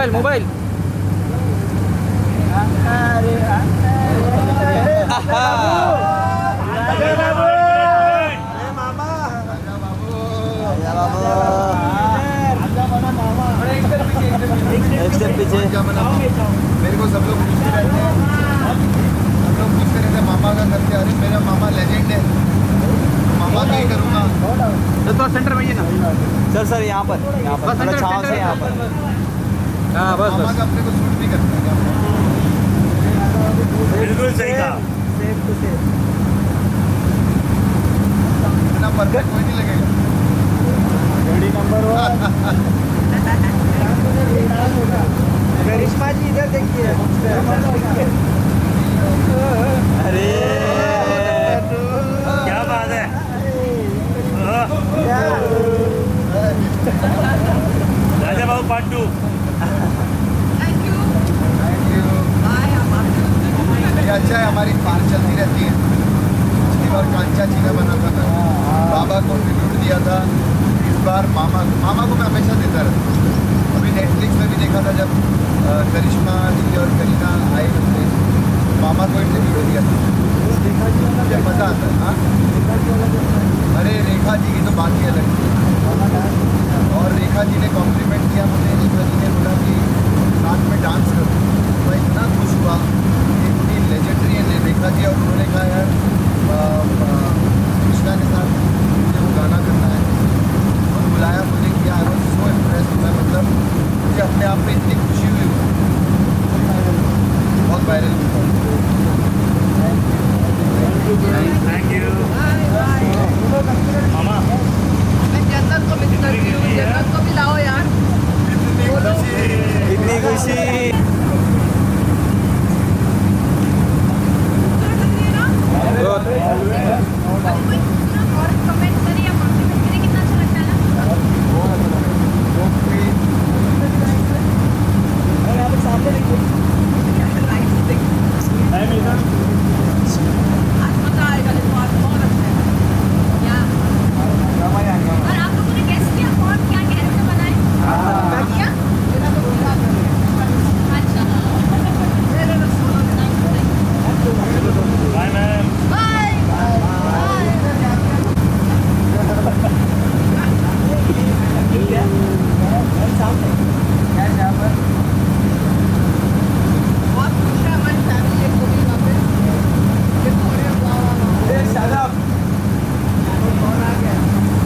Mobile mobile एक step पीछे। मेरे को सब लोग पूछते रहते हैं, सब लोग पूछते रहते हैं मामा का करते। अरे मेरा मामा लेजेंड है, मामा का ही करूँगा। तो सेंटर में ये ना सर यहाँ पर बस थोड़ा छाँव से यहाँ पर। हाँ बस मामा बस का अपने को सूट भी करते हैं। बिल्कुल सही कहा। इतना परफेक्ट कोई नहीं लगेगा। गाड़ी नंबर 1। करिश्मा जी इधर देखिए। अरे क्या बात है। Raja Babu part 2। Thank you. ये अच्छा है, हमारी पार चलती रहती है। पिछली बार कांचा चीना बना था मैं, बाबा को ट्रिब्यूट दिया था। इस बार मामा को मैं हमेशा देता रहता हूँ। अभी नेटफ्लिक्स में भी देखा था जब करिश्मा जी और करीना आए थे, मामा को ट्रिब्यूट दिया था। मुझे मज़ा आता है। हाँ, अरे रेखा जी की तो बात ही अलग थी। और रेखा जी ने कॉम्प्लीमेंट किया मुझे। रेखा जी ने बोला कि साथ में डांस करो। मैं इतना खुश हुआ। इतनी लेजेंडरी है रेखा जी, और उन्होंने कहा यार कृष्णा के साथ मुझे वो गाना करना है, और बुलाया मुझे किया। I was so impressed. मैं मतलब मुझे अपने आप में इतनी